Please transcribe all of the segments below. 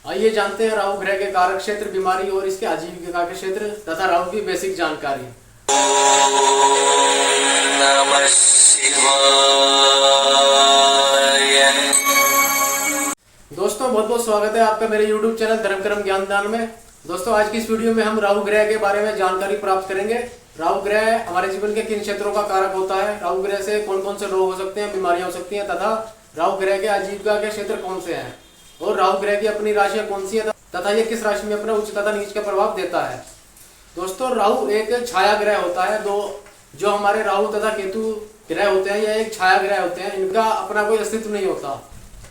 आइए जानते हैं राहु ग्रह के कारक क्षेत्र, बीमारी और इसके आजीविका के क्षेत्र तथा राहु की बेसिक जानकारी। नमः शिवाय। दोस्तों बहुत बहुत स्वागत है आपका मेरे YouTube चैनल धर्म कर्म ज्ञान दान में। दोस्तों आज की इस वीडियो में हम राहु ग्रह के बारे में जानकारी प्राप्त करेंगे। राहु ग्रह हमारे जीवन के किन क्षेत्रों का कारक होता है, राहु ग्रह से कौन कौन से रोग हो सकते हैं, बीमारियां हो सकती हैं तथा राहु ग्रह के आजीविका के क्षेत्र कौन से हैं और राहु ग्रह की अपनी राशियां कौन सी है तथा ये किस राशि में अपना उच्च तथा नीच का प्रभाव देता है। दोस्तों राहु एक छाया ग्रह होता है। जो हमारे राहु तथा केतु ग्रह होते हैं यह एक छाया ग्रह होते हैं, इनका अपना कोई अस्तित्व नहीं होता।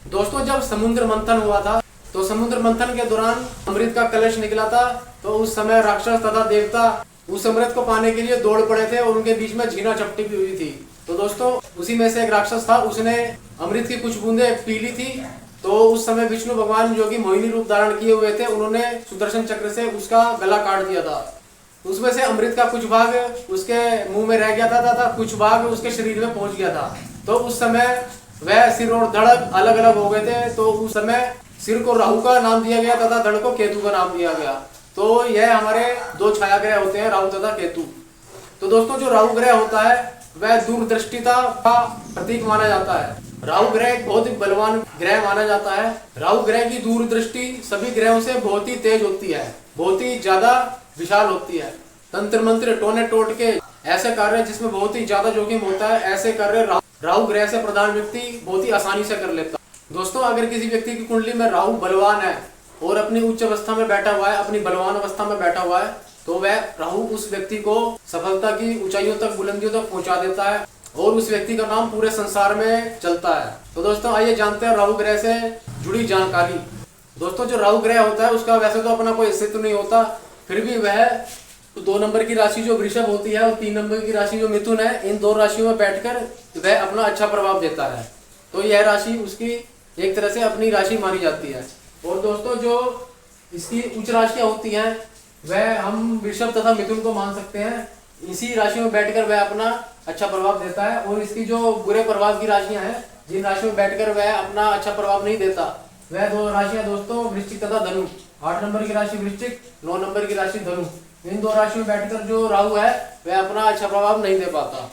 दोस्तों जब समुद्र मंथन हुआ था तो समुद्र मंथन के दौरान अमृत का कलश निकला था, तो उस समय राक्षस तथा देवता उस अमृत को पाने के लिए दौड़ पड़े थे और उनके बीच में झीना चपटी भी हुई थी। तो दोस्तों उसी में से एक राक्षस था, उसने अमृत की कुछ बूंदें पी ली थी। तो उस समय विष्णु भगवान जो कि मोहिनी रूप धारण किए हुए थे, उन्होंने सुदर्शन चक्र से उसका गला काट दिया था। उसमें से अमृत का कुछ भाग उसके मुंह में रह गया था तथा कुछ भाग उसके शरीर में पहुंच गया था। तो उस समय वह सिर और धड़ अलग अलग हो गए थे। तो उस समय सिर को राहु का नाम दिया गया तथा धड़ को केतु का नाम दिया गया। तो यह हमारे दो छाया ग्रह होते हैं, राहु तथा केतु। तो दोस्तों जो राहु ग्रह होता है वह दूरदृष्टिता का प्रतीक माना जाता है। राहु ग्रह एक बहुत ही बलवान ग्रह माना जाता है। राहु ग्रह की दूरदृष्टि सभी ग्रहों से बहुत ही तेज होती है, बहुत ही ज्यादा विशाल होती है। तंत्र मंत्र टोने टोट के ऐसे कार्य जिसमें बहुत ही ज्यादा जोखिम होता है, ऐसे कार्य राहु ग्रह से प्रधान व्यक्ति बहुत ही आसानी से कर लेता है। दोस्तों अगर किसी व्यक्ति की कुंडली में राहु बलवान है और अपनी उच्च अवस्था में बैठा हुआ है, अपनी बलवान अवस्था में बैठा हुआ है, तो वह राहु उस व्यक्ति को सफलता की ऊंचाइयों तक, बुलंदियों तक पहुंचा देता है और उस व्यक्ति का नाम पूरे संसार में चलता है। तो दोस्तों आइए जानते हैं राहु ग्रह से जुड़ी जानकारी। दोस्तों जो राहु ग्रह होता है उसका वैसे तो अपना कोई अस्तित्व नहीं होता, फिर भी वह 2 नंबर की राशि जो वृषभ होती है और 3 नंबर की राशि जो मिथुन है, इन 2 राशियों में बैठकर वह अपना अच्छा प्रभाव देता है। तो यह राशि उसकी एक तरह से अपनी राशि मानी जाती है। और दोस्तों जो इसकी उच्च राशियां होती हैं वह हम वृषभ तथा मिथुन को मान सकते हैं। इसी राशि में बैठकर वह अपना अच्छा प्रभाव देता है। और इसकी जो बुरे प्रभाव की राशियां हैं, जिन राशियों में बैठकर वह अपना अच्छा प्रभाव नहीं देता, वह 2 राशियां दोस्तों वृश्चिक तथा धनु। 8 नंबर की राशि वृश्चिक, 9 नंबर की राशि धनु। इन 2 राशियों में बैठकर जो राहु है वह अपना अच्छा प्रभाव नहीं दे पाता।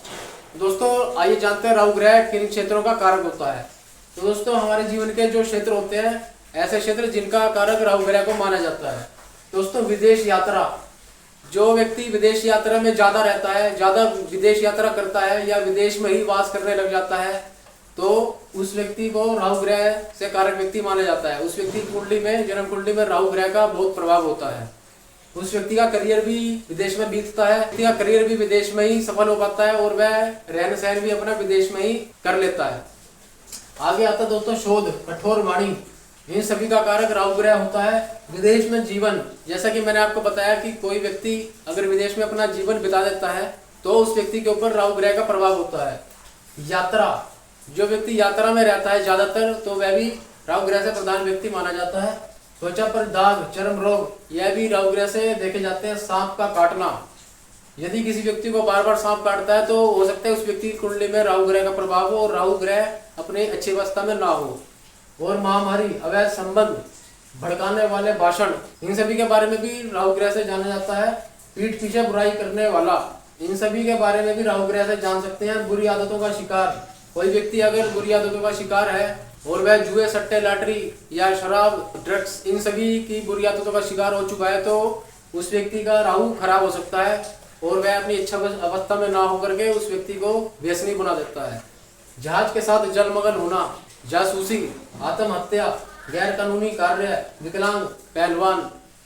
दोस्तों आइए जानते हैं राहु ग्रह किन क्षेत्रों का कारक होता है। तो दोस्तों हमारे जीवन के जो क्षेत्र होते हैं, ऐसे क्षेत्र जिनका कारक राहु ग्रह को माना जाता है। दोस्तों विदेश यात्रा, जो व्यक्ति विदेश यात्रा में ज्यादा रहता है, ज्यादा विदेश यात्रा करता है या विदेश में ही वास करने लग जाता है, तो उस व्यक्ति को राहु ग्रह से कारक व्यक्ति माना जाता है। उस व्यक्ति की कुंडली में, जन्म कुंडली में राहु ग्रह का बहुत प्रभाव होता है। उस व्यक्ति का करियर भी विदेश में बीतता है, व्यक्ति का करियर भी विदेश में ही सफल हो पाता है और वह रहन सहन भी अपना विदेश में ही कर लेता है। आगे आता दोस्तों शोध, कठोर वाणी, इन सभी का कारक राहु ग्रह होता है। विदेश में जीवन, जैसा कि मैंने आपको बताया कि कोई व्यक्ति अगर विदेश में अपना जीवन बिता देता है तो उस व्यक्ति के ऊपर राहु ग्रह का प्रभाव होता है। यात्रा, जो व्यक्ति यात्रा में रहता है ज्यादातर, तो वह भी राहु ग्रह से प्रधान व्यक्ति माना जाता है। त्वचा पर दाग, चर्म रोग, यह भी राहु ग्रह से देखे जाते हैं। सांप का काटना, यदि किसी व्यक्ति को बार बार सांप काटता है तो हो सकता है उस व्यक्ति की कुंडली में राहु ग्रह का प्रभाव हो और राहु ग्रह अपनी अच्छी अवस्था में ना हो। और महामारी, अवैध संबंध, भड़काने वाले भाषण, इन सभी के बारे में भी राहु ग्रह से जाना जाता है। पीठ पीछे बुराई करने वाला, इन सभी के बारे में भी राहु ग्रह से जान सकते हैं। बुरी आदतों का शिकार, कोई व्यक्ति अगर बुरी आदतों का शिकार है और वह जुए, सट्टे, लॉटरी या शराब, ड्रग्स, इन सभी की बुरी आदतों का शिकार हो चुका है, तो उस व्यक्ति का राहु खराब हो सकता है और वह अपनी इच्छा अवस्था में ना होकर के उस व्यक्ति को व्यसनी बना देता है। जहाज के साथ जलमग्न होना, जासूसी, आत्महत्या, गैर कानूनी कार्य, विकलांग, पहलवान।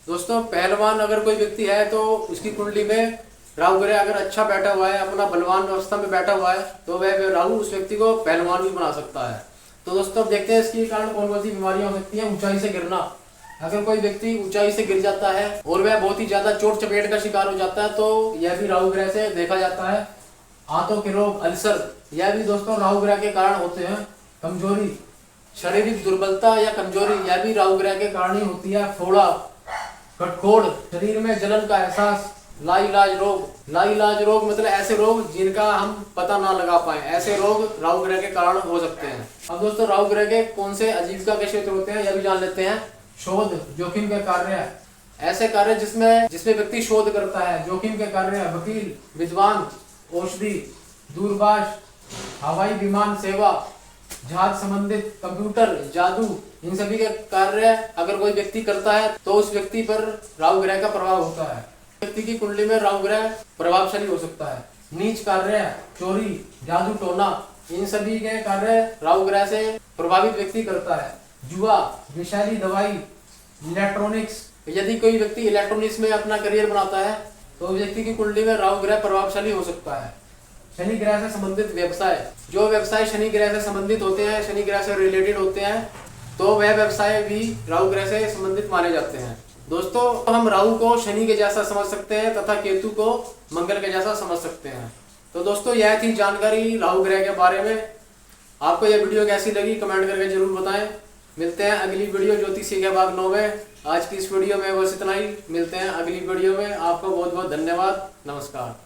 दोस्तों पहलवान अगर कोई व्यक्ति है तो उसकी कुंडली में राहु ग्रह अगर अच्छा बैठा हुआ है, अपना बलवान अवस्था में बैठा हुआ है, तो वह राहु उस व्यक्ति को पहलवान भी बना सकता है। तो दोस्तों देखते हैं इसके कारण कौन कौन सी बीमारियां हो सकती हैं। ऊंचाई से गिरना, अगर कोई व्यक्ति ऊंचाई से गिर जाता है और वह बहुत ही ज्यादा चोट चपेट का शिकार हो जाता है, तो यह भी राहु ग्रह से देखा जाता है। आंतों के रोग, अल्सर, यह भी दोस्तों राहु ग्रह के कारण होते हैं। कमजोरी, शारीरिक दुर्बलता या कमजोरी, यह भी राहु ग्रह के कारण ही होती है। फोड़ा, कटखोड़, शरीर में जलन का एहसास, लाइलाज रोग, लाइलाज रोग मतलब ऐसे रोग जिनका हम पता ना लगा पाए, ऐसे रोग राहु ग्रह के कारण हो सकते हैं। अब दोस्तों राहु ग्रह के कौन से आजीविका के क्षेत्र होते हैं यह भी जान लेते हैं। शोध, जोखिम के कार्य, ऐसे कार्य जिसमें व्यक्ति शोध करता है। जोखिम के कार्य, वकील, विद्वान, औषधि, दूरभाष, हवाई विमान सेवा, जहाज संबंधित, कंप्यूटर, जादू, इन सभी के कार्य अगर कोई व्यक्ति करता है तो उस व्यक्ति पर राहु ग्रह का प्रभाव होता है। व्यक्ति की कुंडली में राहु ग्रह प्रभावशाली हो सकता है। नीच कार्य, चोरी, जादू टोना, इन सभी के कार्य राहु ग्रह से प्रभावित व्यक्ति करता है। जुआ, विषैली दवाई, इलेक्ट्रॉनिक्स, यदि कोई व्यक्ति इलेक्ट्रॉनिक्स में अपना करियर बनाता है तो व्यक्ति की कुंडली में राहु ग्रह प्रभावशाली हो सकता है। शनि ग्रह से संबंधित व्यवसाय, जो व्यवसाय शनि ग्रह से संबंधित होते हैं, शनि ग्रह से रिलेटेड होते हैं, तो वह व्यवसाय भी राहु ग्रह से संबंधित माने जाते हैं। दोस्तों, हम राहु को शनि के जैसा समझ सकते हैं तथा केतु को मंगल के जैसा समझ सकते हैं। तो दोस्तों, यह थी जानकारी राहु ग्रह के बारे में। आपको यह वीडियो कैसी लगी कमेंट करके जरूर बताएं। मिलते हैं अगली वीडियो ज्योतिषी के भाग 9 में। आज की इस वीडियो में बस इतना ही। मिलते हैं अगली वीडियो में। आपको बहुत बहुत धन्यवाद। नमस्कार।